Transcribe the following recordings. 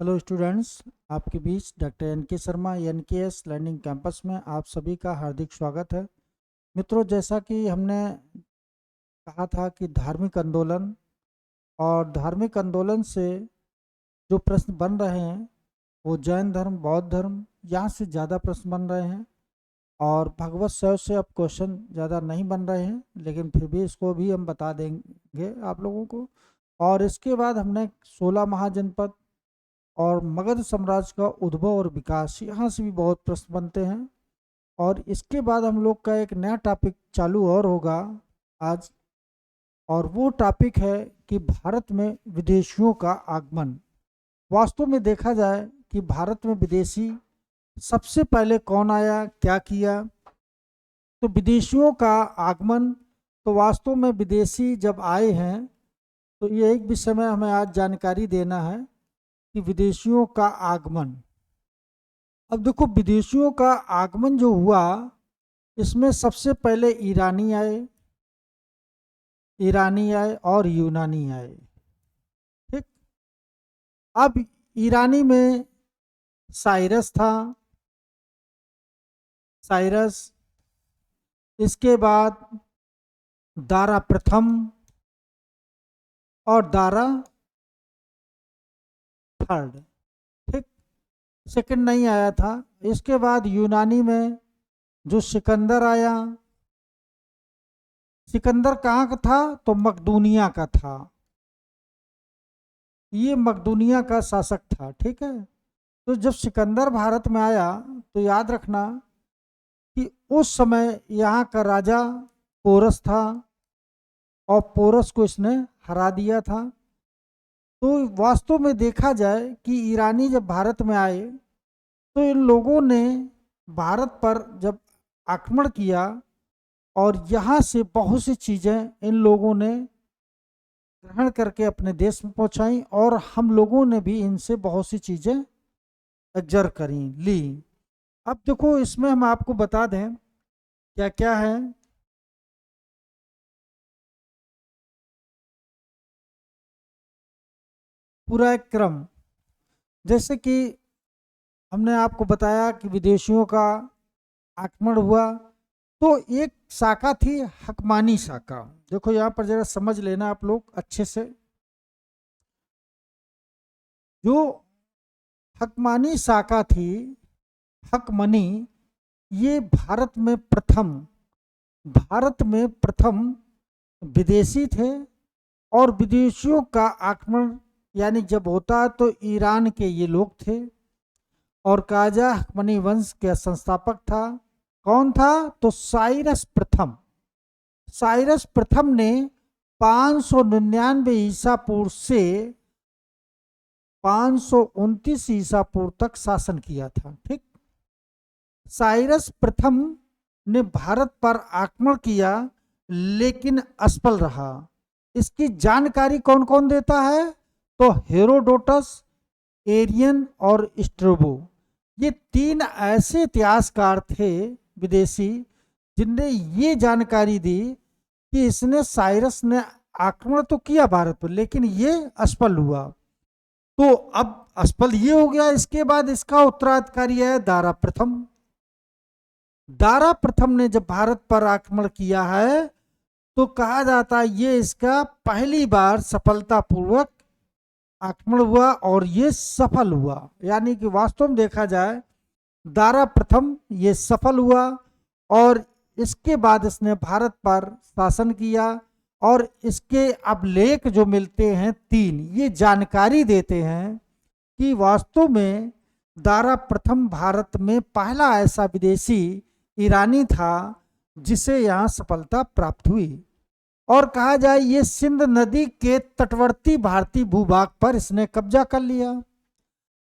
Hello students, आपके बीच doctor N के Sharma NKS learning campus में आप सभी का हार्दिक स्वागत है। मित्रों, जैसा कि हमने कहा था कि धार्मिक आंदोलन और धार्मिक आंदोलन से जो प्रश्न बन रहे हैं वो जैन धर्म, बौद्ध धर्म, यहाँ से ज़्यादा प्रश्न बन रहे हैं। और भगवत सेव से अब क्वेश्चन ज़्यादा नहीं बन रहे हैं, लेकिन फिर भी इसको भी हम बता देंगे आप लोगों को। और इसके बाद हमने 16 महाजनपद और मगध साम्राज्य का उद्भव और विकास, यहाँ से भी बहुत प्रश्न बनते हैं। और इसके बाद हम लोग का एक नया टॉपिक चालू और होगा आज, और वो टॉपिक है कि भारत में विदेशियों का आगमन। वास्तव में देखा जाए कि भारत में विदेशी सबसे पहले कौन आया, क्या किया। तो विदेशियों का आगमन, तो वास्तव में विदेशी जब आए हैं तो ये एक विषय में हमें आज जानकारी देना है कि विदेशियों का आगमन। अब देखो, विदेशियों का आगमन जो हुआ, इसमें सबसे पहले ईरानी आए और यूनानी आए। ठीक। अब ईरानी में साइरस था, इसके बाद दारा प्रथम और दारा थर्ड। ठीक। सेकंड नहीं आया था। इसके बाद यूनानी में जो सिकंदर आया, सिकंदर कहाँ का था? तो मकदूनिया का था। ये मकदूनिया का शासक था। ठीक है। तो जब सिकंदर भारत में आया तो याद रखना कि उस समय यहाँ का राजा पोरस था और पोरस को इसने हरा दिया था। तो वास्तव में देखा जाए कि ईरानी जब भारत में आए तो इन लोगों ने भारत पर जब आक्रमण किया और यहाँ से बहुत सी चीज़ें इन लोगों ने ग्रहण करके अपने देश में पहुँचाई, और हम लोगों ने भी इनसे बहुत सी चीज़ें एग्जर करी, ली। अब देखो, इसमें हम आपको बता दें क्या क्या है। पूरा एक क्रम, जैसे कि हमने आपको बताया कि विदेशियों का आक्रमण हुआ, तो एक शाखा थी हकमानी शाखा। देखो यहाँ पर जरा समझ लेना आप लोग अच्छे से। जो हकमानी शाखा थी, हकमनी, ये भारत में प्रथम विदेशी थे। और विदेशियों का आक्रमण यानी जब होता तो ईरान के ये लोग थे। और काजा हकमनी वंश के संस्थापक था। कौन था? तो साइरस प्रथम ने 599 ईसा पूर्व से 529 ईसा पूर्व तक शासन किया था। ठीक। साइरस प्रथम ने भारत पर आक्रमण किया लेकिन असफल रहा। इसकी जानकारी कौन कौन देता है? तो हेरोडोटस, एरियन और स्ट्रोबो, ये तीन ऐसे इतिहासकार थे विदेशी जिनने ये जानकारी दी कि इसने, साइरस ने आक्रमण तो किया भारत पर लेकिन ये असफल हुआ। तो अब असफल ये हो गया, इसके बाद इसका उत्तराधिकारी है दारा प्रथम ने जब भारत पर आक्रमण किया है तो कहा जाता है ये इसका पहली बार सफलतापूर्वक आक्रमण हुआ और ये सफल हुआ। यानी कि वास्तव में देखा जाए दारा प्रथम ये सफल हुआ और इसके बाद इसने भारत पर शासन किया। और इसके अभिलेख जो मिलते हैं 3, ये जानकारी देते हैं कि वास्तव में दारा प्रथम भारत में पहला ऐसा विदेशी ईरानी था जिसे यहाँ सफलता प्राप्त हुई। और कहा जाए ये सिंध नदी के तटवर्ती भारतीय भूभाग पर इसने कब्जा कर लिया।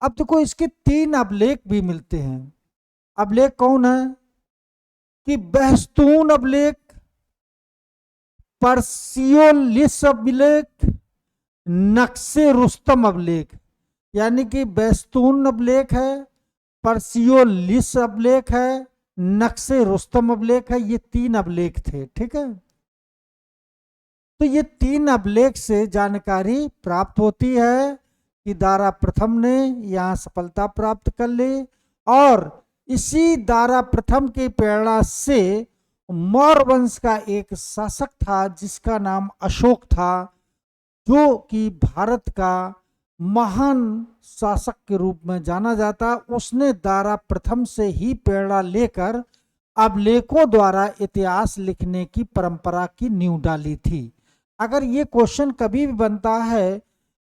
अब देखो, इसके 3 अभिलेख भी मिलते हैं। अभिलेख कौन है? कि बेहस्तून अभिलेख, पर्सियोलिस अभिलेख, नक्शे रुस्तम अभिलेख। यानी कि बेहस्तून अभिलेख है, पर्सियोलिस अभिलेख है, नक्शे रुस्तम अभिलेख है। ये 3 अभिलेख थे। ठीक है। तो ये 3 अभिलेख से जानकारी प्राप्त होती है कि दारा प्रथम ने यहाँ सफलता प्राप्त कर ली, और इसी दारा प्रथम की प्रेरणा से मौर्य वंश का एक शासक था जिसका नाम अशोक था, जो कि भारत का महान शासक के रूप में जाना जाता। उसने दारा प्रथम से ही प्रेरणा लेकर अभिलेखों द्वारा इतिहास लिखने की परंपरा की नींव डाली थी। अगर ये क्वेश्चन कभी भी बनता है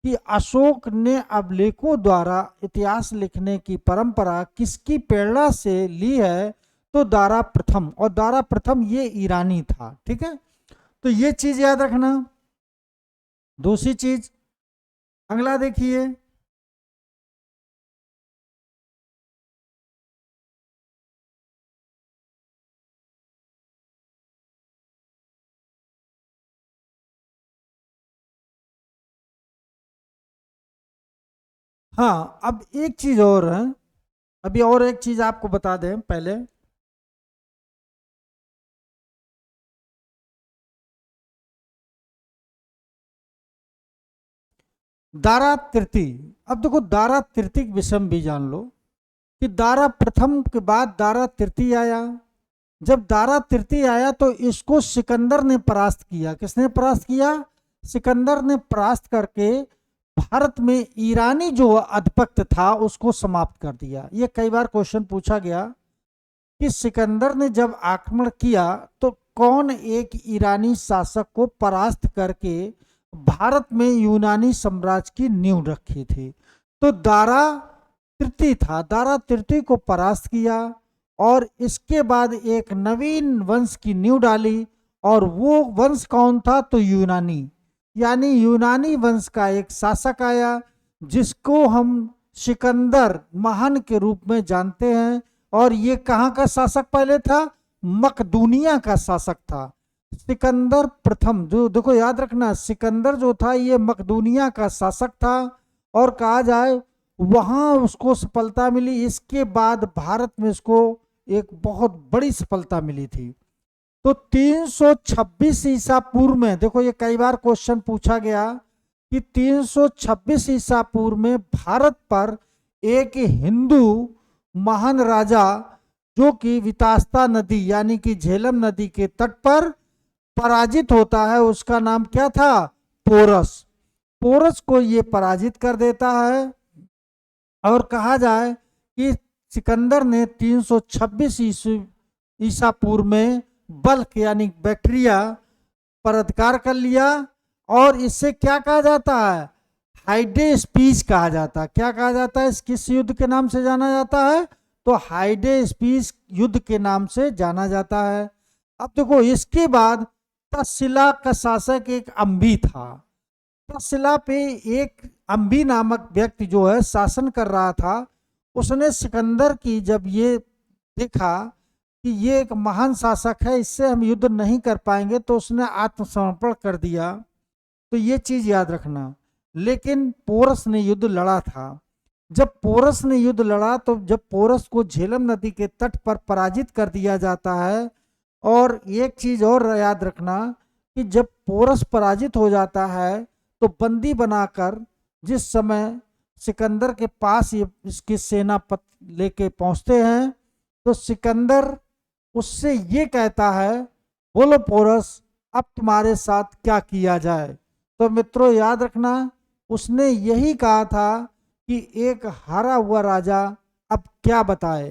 कि अशोक ने अभिलेखों द्वारा इतिहास लिखने की परंपरा किसकी प्रेरणा से ली है, तो दारा प्रथम, और दारा प्रथम ये ईरानी था। ठीक है, तो ये चीज याद रखना। दूसरी चीज, अगला देखिए, हाँ अब एक चीज और है, अभी और एक चीज आपको बता दें पहले। दारा तृतीय, अब देखो दारा तृतीय के विषय में भी जान लो कि दारा प्रथम के बाद दारा तृतीय आया। जब दारा तृतीय आया तो इसको सिकंदर ने परास्त किया। किसने परास्त किया? सिकंदर ने परास्त करके भारत में ईरानी जो आधिपत्य था उसको समाप्त कर दिया। ये कई बार क्वेश्चन पूछा गया कि सिकंदर ने जब आक्रमण किया तो कौन एक ईरानी शासक को परास्त करके भारत में यूनानी साम्राज्य की नींव रखी थी? तो दारा तृतीय था। दारा तृतीय को परास्त किया और इसके बाद एक नवीन वंश की नींव डाली, और वो वंश कौन था? तो यूनानी, यानी यूनानी वंश का एक शासक आया जिसको हम सिकंदर महान के रूप में जानते हैं। और ये कहाँ का शासक पहले था? मकदूनिया का शासक था। सिकंदर प्रथम, जो देखो याद रखना, सिकंदर जो था ये मकदूनिया का शासक था, और कहा जाए वहां उसको सफलता मिली। इसके बाद भारत में इसको एक बहुत बड़ी सफलता मिली थी। तो 326 ईसा पूर्व में, देखो ये कई बार क्वेश्चन पूछा गया कि 326 ईसा पूर्व में भारत पर एक हिंदू महान राजा जो कि वितास्ता नदी यानी कि झेलम नदी के तट पर पराजित होता है, उसका नाम क्या था? पोरस। पोरस को ये पराजित कर देता है, और कहा जाए कि सिकंदर ने 326 ईसा पूर्व में बल्क यानी बैक्टीरिया पर अधिकार कर लिया। और इससे क्या कहा जाता है? हाइडे स्पीच कहा जाता है। क्या कहा जाता है? किस युद्ध के नाम से जाना जाता है? तो हाइडे स्पीच युद्ध के नाम से जाना जाता है। अब देखो इसके बाद तक्षशिला का शासक एक अंबी था। तक्षशिला पे एक अंबी नामक व्यक्ति जो है शासन कर रहा था। उसने सिकंदर की जब ये देखा कि ये एक महान शासक है, इससे हम युद्ध नहीं कर पाएंगे, तो उसने आत्मसमर्पण कर दिया। तो ये चीज याद रखना। लेकिन पोरस ने युद्ध लड़ा था। जब पोरस ने युद्ध लड़ा तो जब पोरस को झेलम नदी के तट पर पराजित कर दिया जाता है। और एक चीज और याद रखना कि जब पोरस पराजित हो जाता है तो बंदी बनाकर जिस समय सिकंदर के पास ये इसकी सेना लेके पहुंचते हैं, तो सिकंदर उससे ये कहता है, बोलो पोरस अब तुम्हारे साथ क्या किया जाए। तो मित्रों याद रखना, उसने यही कहा था कि एक हारा हुआ राजा अब क्या बताए,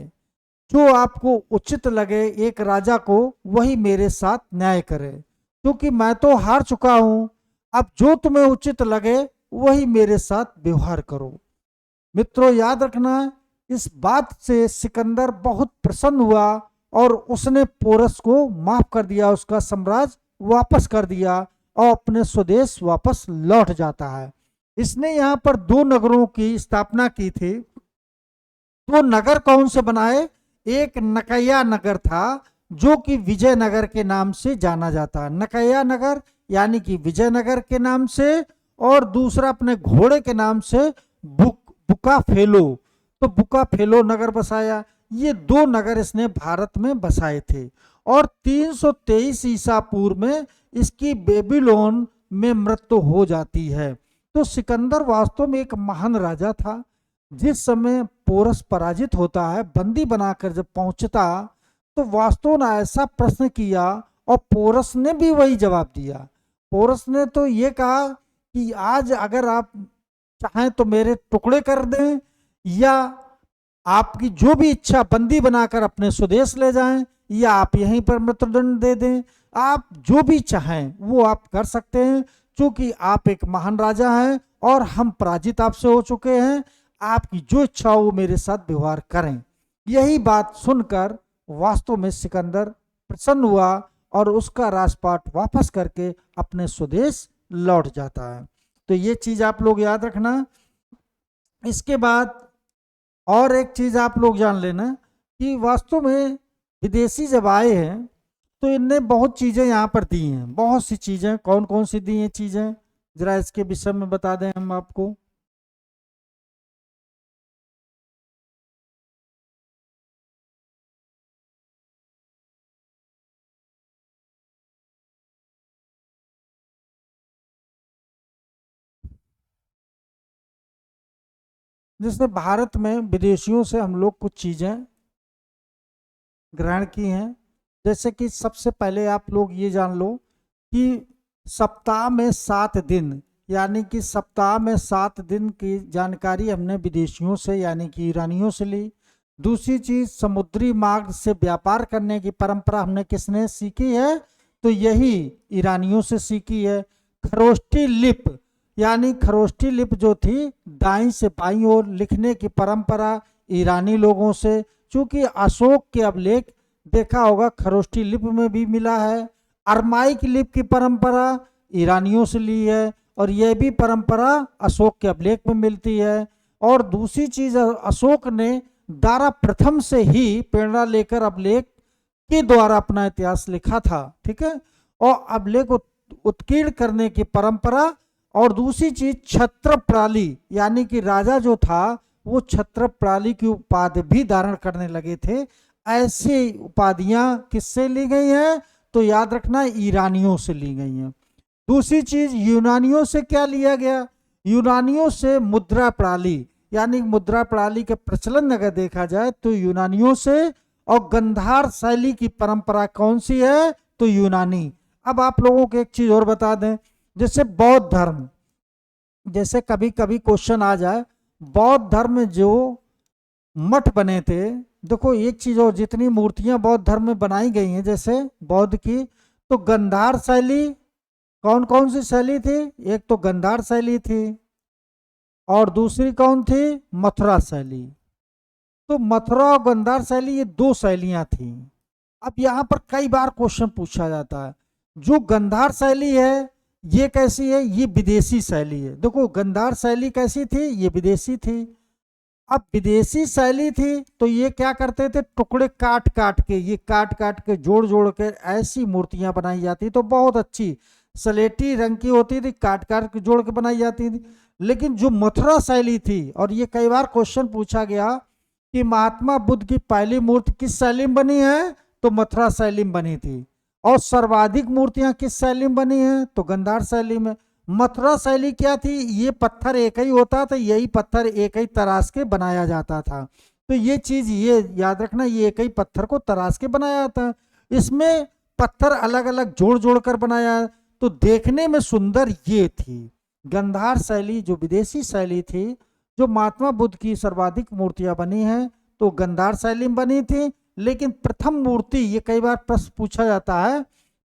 जो आपको उचित लगे एक राजा को वही मेरे साथ न्याय करे, क्योंकि मैं तो हार चुका हूं। अब जो तुम्हें उचित लगे वही मेरे साथ व्यवहार करो। मित्रों याद रखना, इस बात से सिकंदर बहुत प्रसन्न हुआ और उसने पोरस को माफ कर दिया, उसका साम्राज्य वापस कर दिया और अपने स्वदेश वापस लौट जाता है। इसने यहाँ पर 2 नगरों की स्थापना की थी। तो नगर कौन से बनाए? एक नकैया नगर था जो कि विजयनगर के नाम से जाना जाता है। नकैया नगर यानी कि विजयनगर के नाम से, और दूसरा अपने घोड़े के नाम से बुकाफेलो। तो बुकाफेलो नगर बसाया। ये 2 नगर इसने भारत में बसाए थे। और 323 ईसा पूर्व में इसकी बेबीलोन में मृत्यु हो जाती है। तो सिकंदर वास्तव में एक महान राजा था। जिस समय पोरस पराजित होता है, बंदी बनाकर जब पहुंचता, तो वास्तव ने ऐसा प्रश्न किया और पोरस ने भी वही जवाब दिया। पोरस ने तो ये कहा कि आज अगर आप चाहें तो मेरे टुकड़े कर दें, या आपकी जो भी इच्छा बंदी बनाकर अपने स्वदेश ले जाएं, या आप यहीं पर मृत्युदंड दे दें। आप जो भी चाहें वो आप कर सकते हैं, क्योंकि आप एक महान राजा हैं और हम पराजित आपसे हो चुके हैं। आपकी जो इच्छा हो वो मेरे साथ व्यवहार करें। यही बात सुनकर वास्तव में सिकंदर प्रसन्न हुआ और उसका राजपाट वापस करके अपने स्वदेश लौट जाता है। तो ये चीज आप लोग याद रखना। इसके बाद और एक चीज आप लोग जान लेना कि वास्तव में विदेशी जब आए हैं तो इनने बहुत चीजें यहाँ पर दी हैं। बहुत सी चीजें, कौन कौन सी दी हैं चीजें, जरा इसके विषय में बता दें हम आपको। जैसे भारत में विदेशियों से हम लोग कुछ चीजें ग्रहण की हैं। जैसे कि सबसे पहले आप लोग ये जान लो कि सप्ताह में 7 दिन, यानी कि सप्ताह में 7 दिन की जानकारी हमने विदेशियों से यानी कि ईरानियों से ली। दूसरी चीज, समुद्री मार्ग से व्यापार करने की परंपरा हमने किसने सीखी है, तो यही ईरानियों से सीखी है। खरोष्ठी लिप, यानी खरोष्ठी लिप जो थी दाईं से बाईं ओर लिखने की परंपरा ईरानी लोगों से। चूंकि अशोक के अभिलेख देखा होगा खरोष्ठी लिप में भी मिला है। अरमाइक लिप की परंपरा ईरानियों से ली है और यह भी परंपरा अशोक के अभिलेख में मिलती है। और दूसरी चीज, अशोक ने दारा प्रथम से ही प्रेरणा लेकर अभिलेख के द्वारा अपना इतिहास लिखा था, ठीक है। और अभिलेख उत्कीर्ण करने की परंपरा। और दूसरी चीज छत्रप्रणाली, यानी कि राजा जो था वो छत्रप्रणाली की उपाधि भी धारण करने लगे थे। ऐसी उपाधियां किससे ली गई हैं, तो याद रखना ईरानियों से ली गई हैं। दूसरी चीज, यूनानियों से क्या लिया गया, यूनानियों से मुद्रा प्रणाली, यानी मुद्रा प्रणाली के प्रचलन अगर देखा जाए तो यूनानियों से। और गंधार शैली की परंपरा कौन सी है, तो यूनानी। अब आप लोगों को एक चीज और बता दें, जैसे बौद्ध धर्म, जैसे कभी कभी क्वेश्चन आ जाए, बौद्ध धर्म में जो मठ बने थे, देखो एक चीज और, जितनी मूर्तियां बौद्ध धर्म में बनाई गई हैं जैसे बौद्ध की, तो गंधार शैली, कौन कौन सी शैली थी, एक तो गंधार शैली थी और दूसरी कौन थी, मथुरा शैली। तो मथुरा और गंधार शैली ये दो शैलियां थी। अब यहाँ पर कई बार क्वेश्चन पूछा जाता है, जो गंधार शैली है ये कैसी है, ये विदेशी शैली है। देखो गंधार शैली कैसी थी, ये विदेशी थी। अब विदेशी शैली थी तो ये क्या करते थे, टुकड़े काट काट के, ये काट काट के जोड़ जोड़ के ऐसी मूर्तियां बनाई जाती, तो बहुत अच्छी सलेटी रंग की होती थी, काट काट के जोड़ के बनाई जाती थी। लेकिन जो मथुरा शैली थी, और ये कई बार क्वेश्चन पूछा गया कि महात्मा बुद्ध की पहली मूर्ति किस शैली में बनी है, तो मथुरा शैली में बनी थी। और सर्वाधिक मूर्तियां किस शैली में बनी हैं, तो गंधार शैली में। मथुरा शैली क्या थी, ये पत्थर एक ही होता था, यही पत्थर एक ही तराश के बनाया जाता था। तो ये चीज ये याद रखना, ये एक ही पत्थर को तराश के बनाया जाता है। इसमें पत्थर अलग अलग जोड़ जोड़ कर बनाया, तो देखने में सुंदर ये थी। गंधार शैली जो विदेशी शैली थी, जो महात्मा बुद्ध की सर्वाधिक मूर्तियां बनी हैं तो गंधार शैली में बनी थी। लेकिन प्रथम मूर्ति, ये कई बार प्रश्न पूछा जाता है,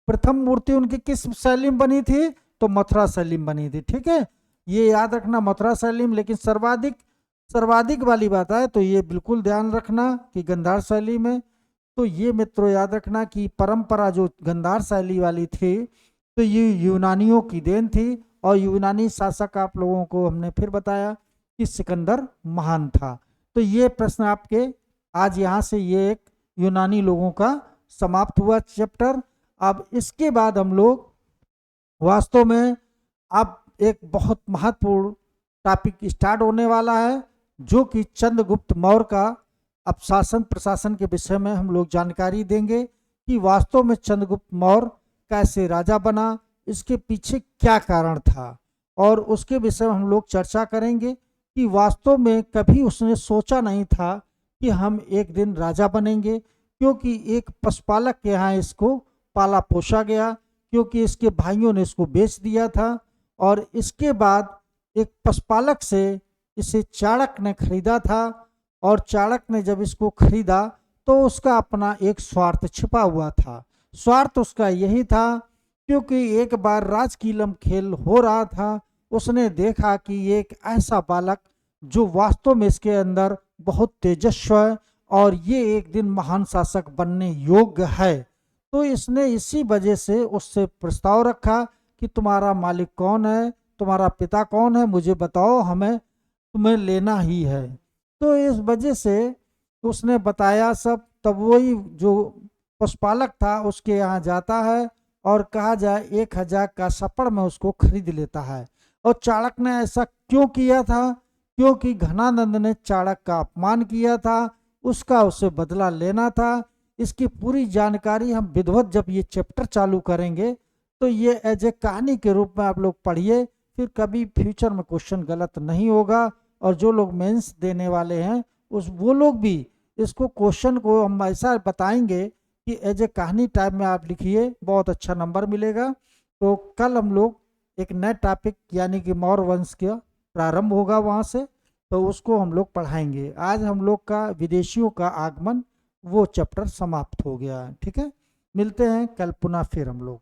प्रथम मूर्ति उनकी किस शैली में बनी थी, तो मथुरा शैली में बनी थी, ठीक है। ये याद रखना मथुरा शैली में। लेकिन सर्वाधिक सर्वाधिक वाली बात है तो ये बिल्कुल ध्यान रखना कि गंधार शैली में। तो ये मित्रों याद रखना कि परंपरा जो गंधार शैली वाली थी तो ये यूनानियों की देन थी। और यूनानी शासक आप लोगों को हमने फिर बताया कि सिकंदर महान था। तो ये प्रश्न आपके आज यहाँ से ये एक यूनानी लोगों का समाप्त हुआ चैप्टर। अब इसके बाद हम लोग वास्तव में अब एक बहुत महत्वपूर्ण टॉपिक स्टार्ट होने वाला है, जो कि चंद्रगुप्त मौर्य का अब शासन प्रशासन के विषय में हम लोग जानकारी देंगे कि वास्तव में चंद्रगुप्त मौर्य कैसे राजा बना, इसके पीछे क्या कारण था। और उसके विषय में हम लोग चर्चा करेंगे कि वास्तव में कभी उसने सोचा नहीं था कि हम एक दिन राजा बनेंगे, क्योंकि एक पशुपालक के यहाँ इसको पाला पोसा गया, क्योंकि इसके भाइयों ने इसको बेच दिया था। और इसके बाद एक पशुपालक से इसे चाणक्य ने खरीदा था, और चाणक्य ने जब इसको खरीदा तो उसका अपना एक स्वार्थ छिपा हुआ था। स्वार्थ उसका यही था, क्योंकि एक बार राजकीलम खेल हो रहा था, उसने देखा कि एक ऐसा बालक जो वास्तव में इसके अंदर बहुत तेजस्वी है और ये एक दिन महान शासक बनने योग्य है। तो इसने इसी वजह से उससे प्रस्ताव रखा कि तुम्हारा मालिक कौन है, तुम्हारा पिता कौन है, मुझे बताओ, हमें तुम्हें लेना ही है। तो इस वजह से उसने बताया सब। तब वही जो पशुपालक था उसके यहाँ जाता है और कहा जाए 1000 का सपड़ में उसको खरीद लेता है। और चाणक्य ने ऐसा क्यों किया था? क्योंकि घनानंद ने चाणक्य का अपमान किया था, उसका उससे बदला लेना था। इसकी पूरी जानकारी हम विधिवत जब ये चैप्टर चालू करेंगे तो ये एज ए कहानी के रूप में आप लोग पढ़िए, फिर कभी फ्यूचर में क्वेश्चन गलत नहीं होगा। और जो लोग मेंस देने वाले हैं वो लोग भी इसको क्वेश्चन को हम ऐसा बताएंगे कि एज ए कहानी टाइप में आप लिखिए, बहुत अच्छा नंबर मिलेगा। तो कल हम लोग एक नए टॉपिक यानी कि मौर्य वंश का प्रारंभ होगा वहाँ से, तो उसको हम लोग पढ़ाएंगे। आज हम लोग का विदेशियों का आगमन वो चैप्टर समाप्त हो गया है। ठीक है, मिलते हैं कल पुनः फिर हम लोग।